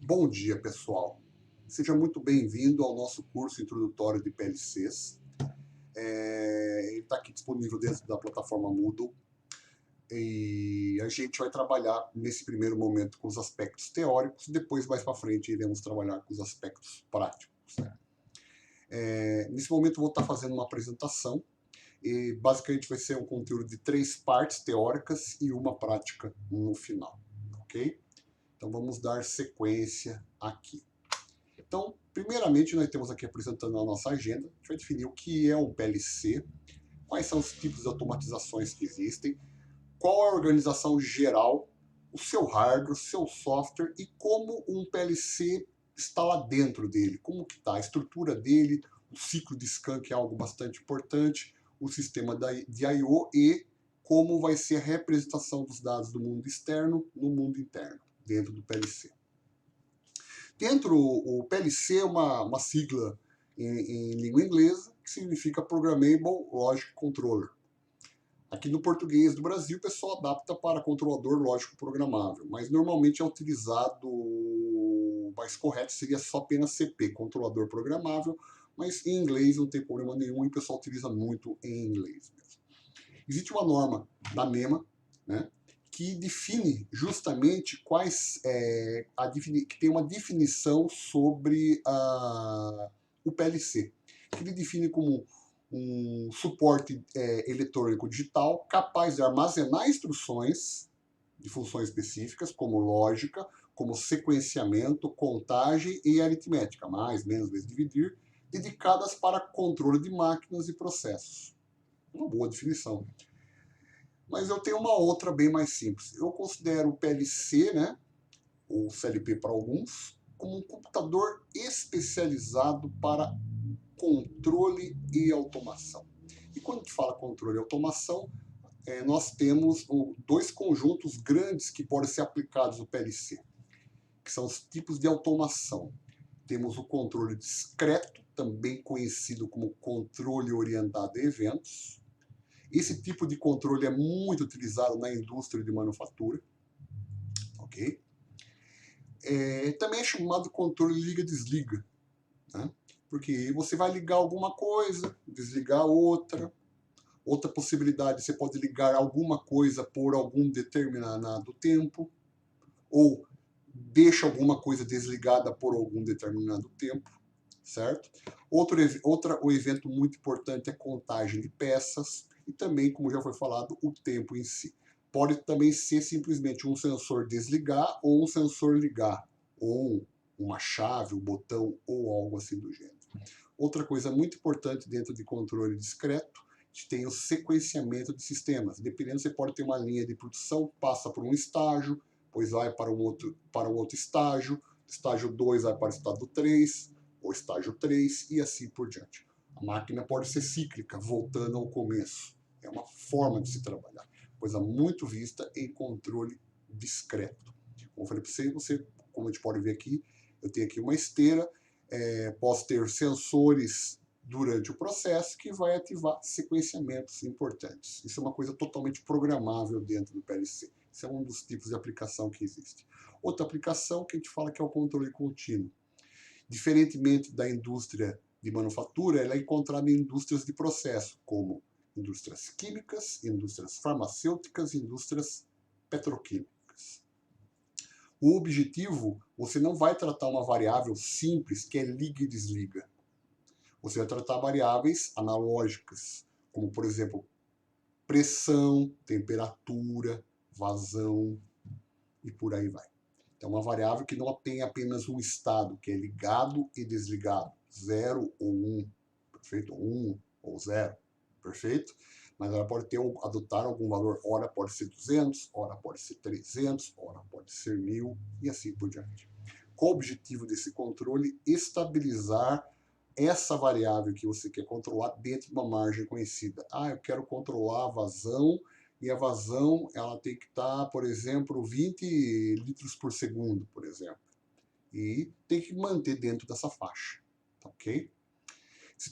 Bom dia, pessoal. Seja muito bem-vindo ao nosso curso introdutório de PLCs. Ele está aqui disponível dentro da plataforma Moodle e a gente vai trabalhar nesse primeiro momento com os aspectos teóricos, depois mais para frente iremos trabalhar com os aspectos práticos. Nesse momento eu vou estar fazendo uma apresentação e basicamente vai ser um conteúdo de 3 partes teóricas e uma prática no final, ok? Então vamos dar sequência aqui. Então, primeiramente, nós temos aqui apresentando a nossa agenda. A gente vai definir o que é um PLC, quais são os tipos de automatizações que existem, qual é a organização geral, o seu hardware, o seu software e como um PLC está lá dentro dele, como que está a estrutura dele, o ciclo de scan, que é algo bastante importante, o sistema de I/O e como vai ser a representação dos dados do mundo externo no mundo interno, dentro do PLC. Dentro, o PLC é uma sigla em língua inglesa que significa Programmable Logic Controller. Aqui no português do Brasil, o pessoal adapta para controlador lógico programável, mas normalmente é utilizado, o mais correto seria só apenas CP, controlador programável, mas em inglês não tem problema nenhum e o pessoal utiliza muito em inglês mesmo. Existe uma norma da MEMA, né, que define justamente que tem uma definição sobre o PLC, que ele define como um suporte eletrônico digital capaz de armazenar instruções de funções específicas, como lógica, como sequenciamento, contagem e aritmética, mais, menos, vezes, dividir, dedicadas para controle de máquinas e processos. Uma boa definição. Mas eu tenho uma outra bem mais simples. Eu considero o PLC, né, ou CLP para alguns, como um computador especializado para controle e automação. E quando a gente fala controle e automação, nós temos 2 conjuntos grandes que podem ser aplicados no PLC, que são os tipos de automação. Temos o controle discreto, também conhecido como controle orientado a eventos. Esse tipo de controle é muito utilizado na indústria de manufatura, ok? Também é chamado controle liga-desliga, né? Porque você vai ligar alguma coisa, desligar outra. Outra possibilidade, você pode ligar alguma coisa por algum determinado tempo, ou deixa alguma coisa desligada por algum determinado tempo, certo? O evento muito importante é contagem de peças e também, como já foi falado, o tempo em si. Pode também ser simplesmente um sensor desligar ou um sensor ligar, ou uma chave, um botão ou algo assim do gênero. Outra coisa muito importante dentro de controle discreto, a gente tem o sequenciamento de sistemas. Dependendo, você pode ter uma linha de produção, passa por um estágio, depois vai para um outro estágio 2 vai para o estágio 3, ou estágio 3, e assim por diante. A máquina pode ser cíclica, voltando ao começo. É uma forma de se trabalhar. Coisa muito vista em controle discreto. Como eu falei para você, como a gente pode ver aqui, eu tenho aqui uma esteira, posso ter sensores durante o processo que vai ativar sequenciamentos importantes. Isso é uma coisa totalmente programável dentro do PLC. Isso é um dos tipos de aplicação que existe. Outra aplicação que a gente fala que é o controle contínuo. Diferentemente da indústria de manufatura, ela é encontrada em indústrias de processo, como indústrias químicas, indústrias farmacêuticas e indústrias petroquímicas. O objetivo, você não vai tratar uma variável simples que é liga e desliga. Você vai tratar variáveis analógicas, como, por exemplo, pressão, temperatura, vazão e por aí vai. Então, uma variável que não tem apenas um estado, que é ligado e desligado, 0 ou 1, perfeito? 1 ou 0, perfeito? Mas ela pode adotar algum valor, ora pode ser 200, ora pode ser 300, ora pode ser 1000 e assim por diante. Qual o objetivo desse controle? Estabilizar essa variável que você quer controlar dentro de uma margem conhecida. Eu quero controlar a vazão, e a vazão ela tem que estar, por exemplo, 20 litros por segundo, por exemplo. E tem que manter dentro dessa faixa, ok?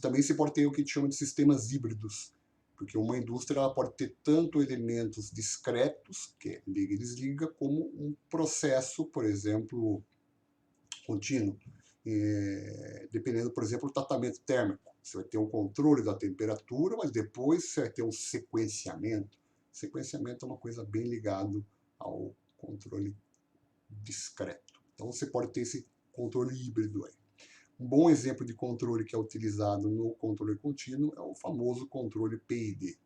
Também se pode ter o que a gente chama de sistemas híbridos, porque uma indústria ela pode ter tanto elementos discretos, que é liga e desliga, como um processo, por exemplo, contínuo, dependendo, por exemplo, do tratamento térmico. Você vai ter um controle da temperatura, mas depois você vai ter um sequenciamento. Sequenciamento é uma coisa bem ligado ao controle discreto. Então você pode ter esse controle híbrido aí. Um bom exemplo de controle que é utilizado no controle contínuo é o famoso controle PID,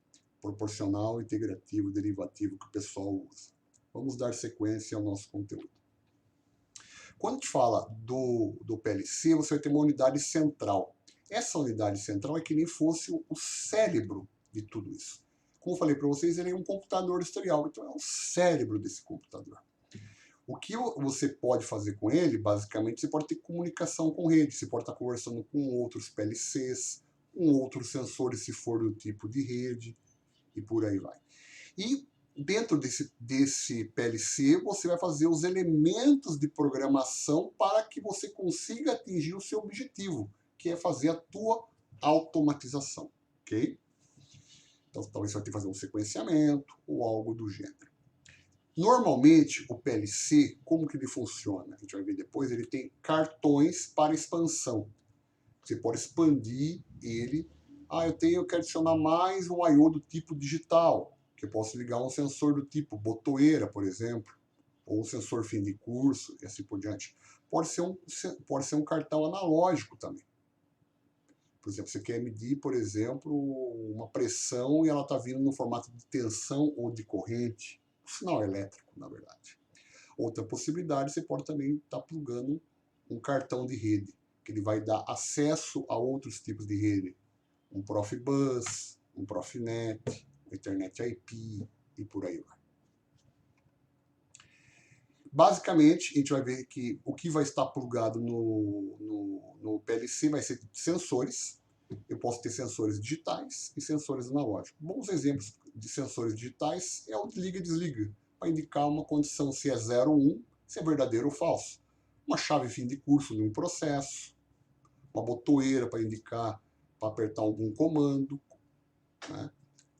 proporcional, integrativo, derivativo, que o pessoal usa. Vamos dar sequência ao nosso conteúdo. Quando a gente fala do PLC, você vai ter uma unidade central. Essa unidade central é que nem fosse o cérebro de tudo isso. Como eu falei para vocês, ele é um computador industrial, então é o cérebro desse computador. O que você pode fazer com ele, basicamente, você pode ter comunicação com rede, você pode estar conversando com outros PLCs, com outros sensores, se for do tipo de rede, e por aí vai. E dentro desse PLC, você vai fazer os elementos de programação para que você consiga atingir o seu objetivo, que é fazer a tua automatização, ok? Então, talvez você vai ter que fazer um sequenciamento ou algo do gênero. Normalmente, o PLC, como que ele funciona? A gente vai ver depois, ele tem cartões para expansão. Você pode expandir ele. Eu quero adicionar mais um I/O do tipo digital, que eu posso ligar um sensor do tipo botoeira, por exemplo, ou um sensor fim de curso, e assim por diante. Pode ser um cartão analógico também. Por exemplo, você quer medir, por exemplo, uma pressão e ela está vindo no formato de tensão ou de corrente. Um sinal elétrico, na verdade. Outra possibilidade, você pode também estar plugando um cartão de rede, que ele vai dar acesso a outros tipos de rede. Um Profibus, um Profinet, um Ethernet IP e por aí vai. Basicamente, a gente vai ver que o que vai estar plugado no PLC vai ser sensores. Eu posso ter sensores digitais e sensores analógicos. Bons exemplos de sensores digitais é o liga e desliga, para indicar uma condição se é 0 ou 1, se é verdadeiro ou falso. Uma chave fim de curso de um processo, uma botoeira para indicar, para apertar algum comando, né?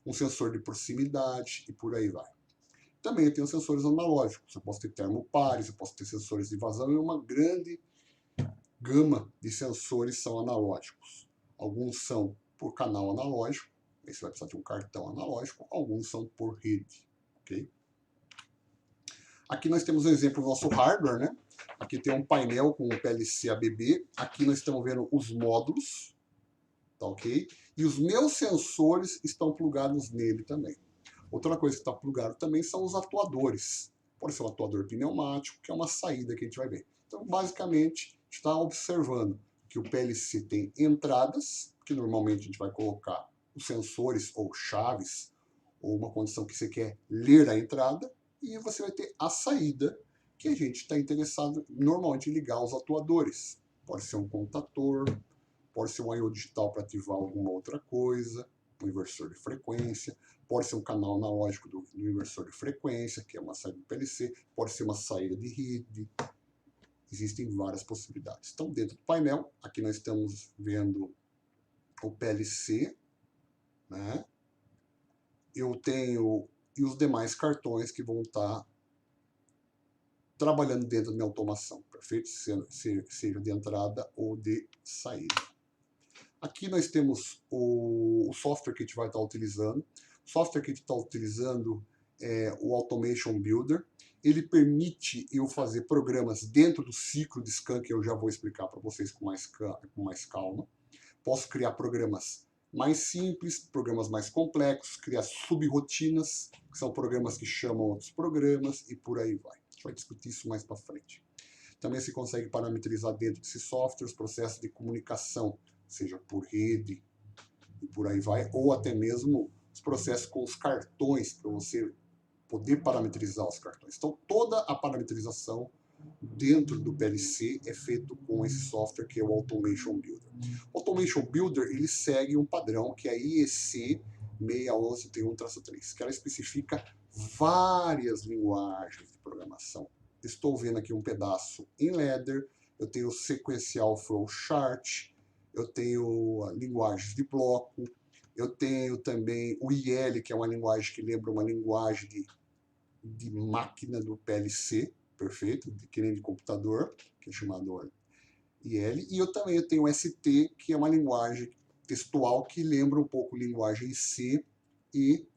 Um sensor de proximidade e por aí vai. Também eu tenho sensores analógicos, eu posso ter termopares, eu posso ter sensores de vazão e uma grande gama de sensores são analógicos. Alguns são por canal analógico, aí você vai precisar de um cartão analógico, alguns são por rede, ok? Aqui nós temos um exemplo do nosso hardware, né? Aqui tem um painel com o PLC ABB, aqui nós estamos vendo os módulos, tá ok? E os meus sensores estão plugados nele também. Outra coisa que está plugado também são os atuadores. Pode ser um atuador pneumático, que é uma saída que a gente vai ver. Então, basicamente, está observando que o PLC tem entradas, que normalmente a gente vai colocar os sensores ou chaves, ou uma condição que você quer ler a entrada, e você vai ter a saída, que a gente está interessado normalmente em ligar os atuadores. Pode ser um contator, pode ser um I/O digital para ativar alguma outra coisa, um inversor de frequência, pode ser um canal analógico do inversor de frequência, que é uma saída do PLC, pode ser uma saída de rede, existem várias possibilidades. Então, dentro do painel, aqui nós estamos vendo o PLC, né? Eu tenho e os demais cartões que vão estar trabalhando dentro da minha automação, perfeito? Seja de entrada ou de saída. Aqui nós temos o software que a gente vai estar utilizando. O software que a gente está utilizando é o Automation Builder. Ele permite eu fazer programas dentro do ciclo de scan, que eu já vou explicar para vocês com mais calma. Posso criar programas mais simples, programas mais complexos, criar subrotinas, que são programas que chamam outros programas, e por aí vai. A gente vai discutir isso mais para frente. Também se consegue parametrizar dentro desse software os processos de comunicação, seja por rede e por aí vai, ou até mesmo os processos com os cartões, para você poder parametrizar os cartões. Então, toda a parametrização dentro do PLC é feito com esse software que é o Automation Builder. O Automation Builder ele segue um padrão que é a IEC 61131-3, que ela especifica várias linguagens de programação. Estou vendo aqui um pedaço em Ladder, eu tenho o Sequential Flowchart, eu tenho linguagens de bloco, eu tenho também o IL, que é uma linguagem que lembra uma linguagem de máquina do PLC, perfeito, que nem de computador, que é chamado IL, e eu também tenho ST, que é uma linguagem textual que lembra um pouco linguagem C e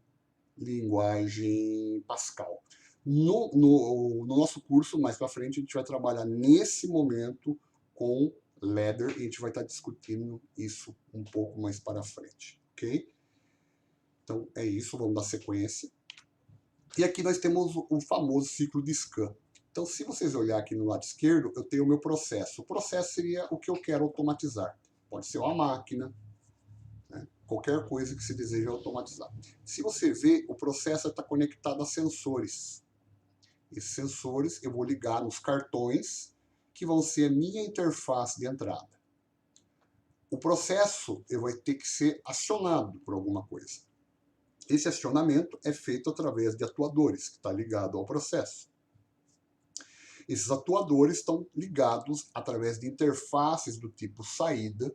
linguagem Pascal. No nosso curso, mais para frente, a gente vai trabalhar nesse momento com Ladder e a gente vai estar discutindo isso um pouco mais para frente, ok? Então é isso, vamos dar sequência. E aqui nós temos o famoso ciclo de scan. Então, se vocês olharem aqui no lado esquerdo, eu tenho o meu processo. O processo seria o que eu quero automatizar. Pode ser uma máquina, né? Qualquer coisa que se deseja automatizar. Se você vê, o processo está conectado a sensores. Esses sensores eu vou ligar nos cartões, que vão ser a minha interface de entrada. O processo vai ter que ser acionado por alguma coisa. Esse acionamento é feito através de atuadores, que está ligado ao processo. Esses atuadores estão ligados através de interfaces do tipo saída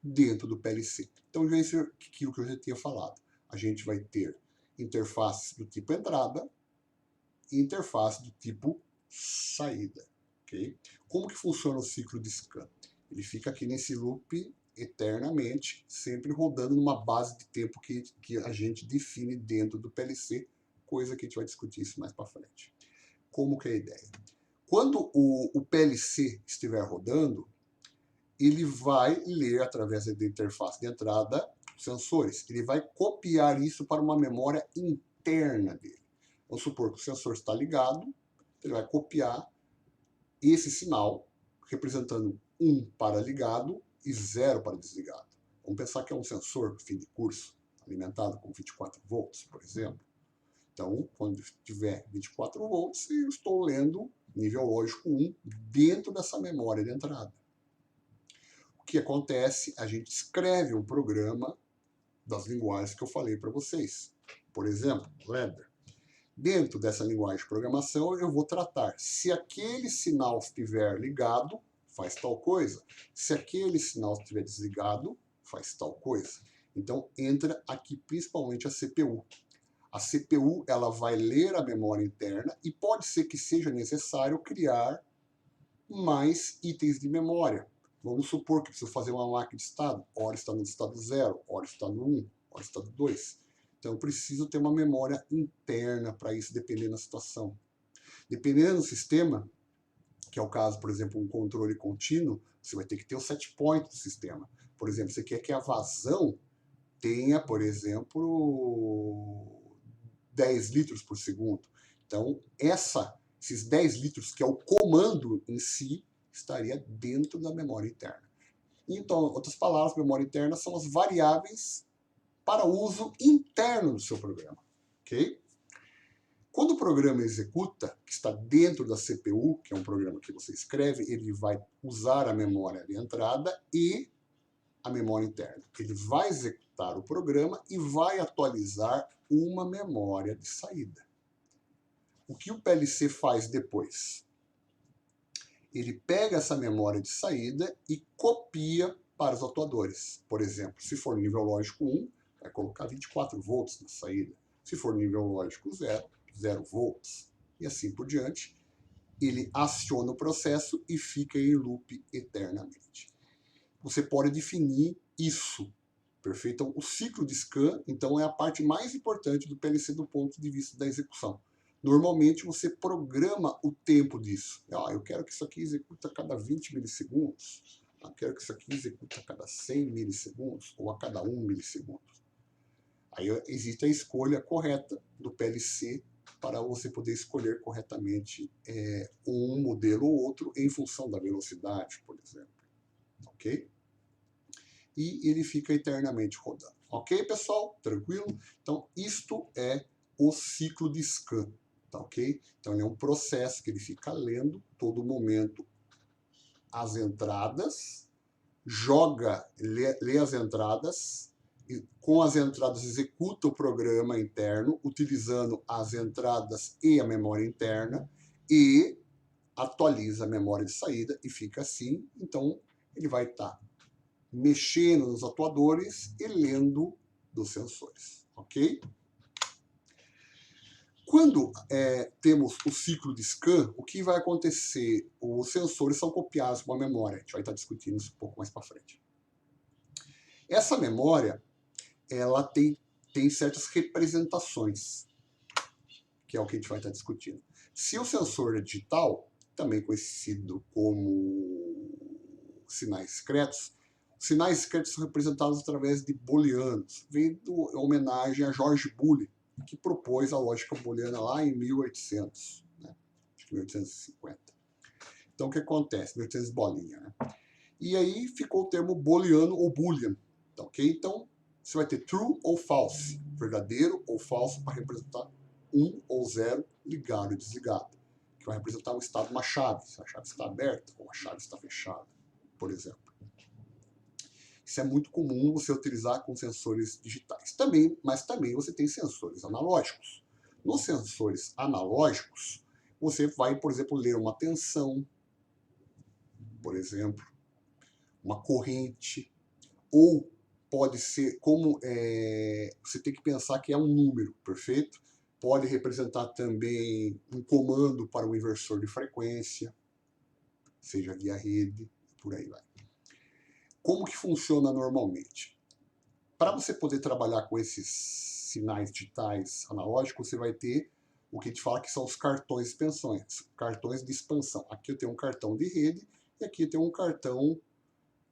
dentro do PLC. Então, isso é aquilo que eu já tinha falado. A gente vai ter interfaces do tipo entrada e interface do tipo saída. Okay? Como que funciona o ciclo de scan? Ele fica aqui nesse loop eternamente, sempre rodando numa base de tempo que a gente define dentro do PLC, coisa que a gente vai discutir isso mais para frente. Como que é a ideia? Quando o PLC estiver rodando, ele vai ler através da interface de entrada sensores. Ele vai copiar isso para uma memória interna dele. Vamos supor que o sensor está ligado, ele vai copiar esse sinal, representando 1 para ligado e 0 para desligado. Vamos pensar que é um sensor fim de curso, alimentado com 24 volts, por exemplo. Então, quando tiver 24 volts, eu estou lendo nível lógico 1 dentro dessa memória de entrada. O que acontece? A gente escreve um programa das linguagens que eu falei para vocês. Por exemplo, Ladder. Dentro dessa linguagem de programação, eu vou tratar se aquele sinal estiver ligado, faz tal coisa. Se aquele sinal estiver desligado, faz tal coisa. Então, entra aqui principalmente a CPU. A CPU ela vai ler a memória interna e pode ser que seja necessário criar mais itens de memória. Vamos supor que preciso fazer uma máquina de estado. Ora está no estado 0, ora está no 1, ora está no 2. Então eu preciso ter uma memória interna para isso, dependendo da situação. Dependendo do sistema, que é o caso, por exemplo, um controle contínuo, você vai ter que ter o set point do sistema. Por exemplo, você quer que a vazão tenha, por exemplo, 10 litros por segundo. Então, esses 10 litros, que é o comando em si, estaria dentro da memória interna. Então, em outras palavras, memória interna são as variáveis para uso interno do seu programa. Okay? Quando o programa executa, que está dentro da CPU, que é um programa que você escreve, ele vai usar a memória de entrada e a memória interna. Ele vai executar o programa e vai atualizar uma memória de saída. O que o PLC faz depois? Ele pega essa memória de saída e copia para os atuadores. Por exemplo, se for nível lógico 1, vai colocar 24 volts na saída. Se for nível lógico 0, 0 volts. E assim por diante. Ele aciona o processo e fica em loop eternamente. Você pode definir isso, perfeito? Então, o ciclo de scan, então, é a parte mais importante do PLC do ponto de vista da execução. Normalmente, você programa o tempo disso. Eu quero que isso aqui execute a cada 20 milissegundos. Eu quero que isso aqui execute a cada 100 milissegundos ou a cada 1 milissegundo. Aí existe a escolha correta do PLC para você poder escolher corretamente um modelo ou outro em função da velocidade, por exemplo. Ok? E ele fica eternamente rodando. Ok, pessoal? Tranquilo? Então, isto é o ciclo de scan. Tá ok? Então, ele é um processo que ele fica lendo todo momento as entradas, lê as entradas, e com as entradas executa o programa interno, utilizando as entradas e a memória interna, e atualiza a memória de saída, e fica assim. Então, ele vai estar mexendo nos atuadores e lendo dos sensores, ok? Quando temos o ciclo de scan, o que vai acontecer? Os sensores são copiados para uma memória. A gente vai estar discutindo isso um pouco mais para frente. Essa memória, ela tem certas representações, que é o que a gente vai estar discutindo. Se o sensor é digital, também conhecido como sinais secretos, sinais secretos são representados através de booleanos, vindo em homenagem a George Boole, que propôs a lógica booleana lá em 1800, né? Acho que 1850. Então, o que acontece? 1800 bolinha, né? E aí ficou o termo booleano ou boolean, tá ok? Então, você vai ter true ou false, verdadeiro ou falso, para representar 1 ou 0, ligado e desligado, que vai representar um estado de uma chave, se a chave está aberta ou a chave está fechada, por exemplo. Isso é muito comum você utilizar com sensores digitais. Também, mas também você tem sensores analógicos. Nos sensores analógicos, você vai, por exemplo, ler uma tensão, por exemplo, uma corrente, ou pode ser, como você tem que pensar que é um número, perfeito? Pode representar também um comando para um inversor de frequência, seja via rede, por aí vai. Como que funciona normalmente? Para você poder trabalhar com esses sinais digitais analógicos, você vai ter o que a gente fala que são os cartões de expansões, cartões de expansão. Aqui eu tenho um cartão de rede e aqui eu tenho um cartão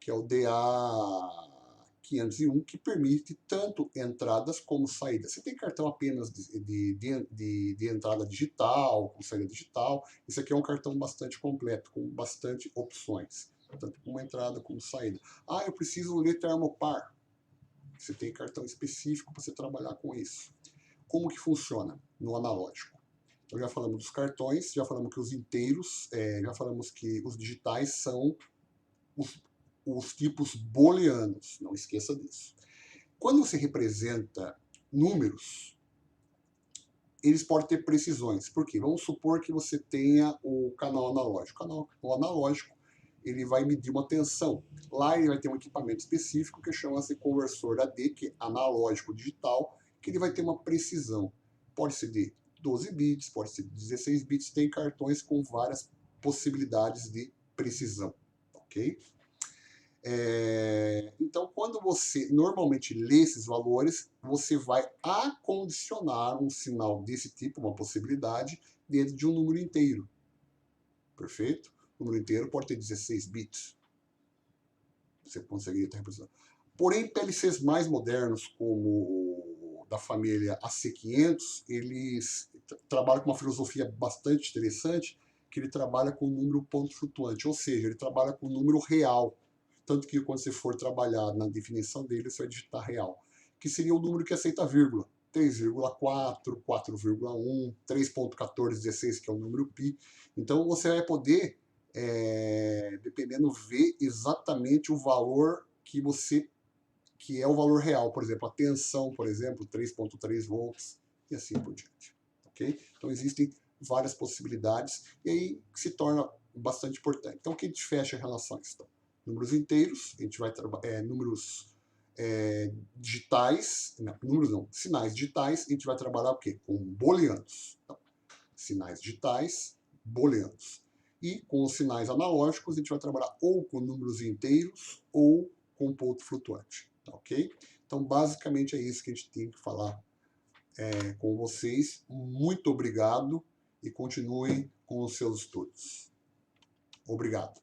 que é o DA501, que permite tanto entradas como saídas. Você tem cartão apenas de entrada digital, com saída digital. Esse aqui é um cartão bastante completo, com bastante opções, tanto como entrada como saída. Ah, eu preciso ler termopar. Você tem cartão específico para você trabalhar com isso. Como que funciona no analógico? Então já falamos dos cartões, já falamos que os inteiros, já falamos que os digitais são os tipos booleanos, não esqueça disso. Quando você representa números, eles podem ter precisões. Por quê? Vamos supor que você tenha o canal analógico. O canal analógico, ele vai medir uma tensão. Lá ele vai ter um equipamento específico que chama-se conversor AD, que é analógico digital, que ele vai ter uma precisão. Pode ser de 12 bits, pode ser de 16 bits, tem cartões com várias possibilidades de precisão, ok? Então, quando você normalmente lê esses valores, você vai acondicionar um sinal desse tipo, uma possibilidade, dentro de um número inteiro. Perfeito? O número inteiro pode ter 16 bits. Você conseguiria ter representado. Porém, PLCs mais modernos, como da família AC500, eles trabalham com uma filosofia bastante interessante, que ele trabalha com o número ponto flutuante, ou seja, ele trabalha com o número real. Tanto que quando você for trabalhar na definição dele, você vai digitar real, que seria o número que aceita vírgula. 3,4, 4,1, 3.1416, que é o número π. Então você vai poder, dependendo, ver exatamente o valor que é o valor real. Por exemplo, a tensão, por exemplo, 3,3 volts, e assim por diante. Okay? Então existem várias possibilidades, e aí se torna bastante importante. Então o que a gente fecha em relação a isso? Então, números inteiros, a gente vai trabalhar números digitais, não, números não, sinais digitais, a gente vai trabalhar o quê? Com booleanos. Então, sinais digitais, booleanos. E com os sinais analógicos, a gente vai trabalhar ou com números inteiros ou com ponto flutuante. Ok? Então, basicamente é isso que a gente tem que falar com vocês. Muito obrigado e continuem com os seus estudos. Obrigado.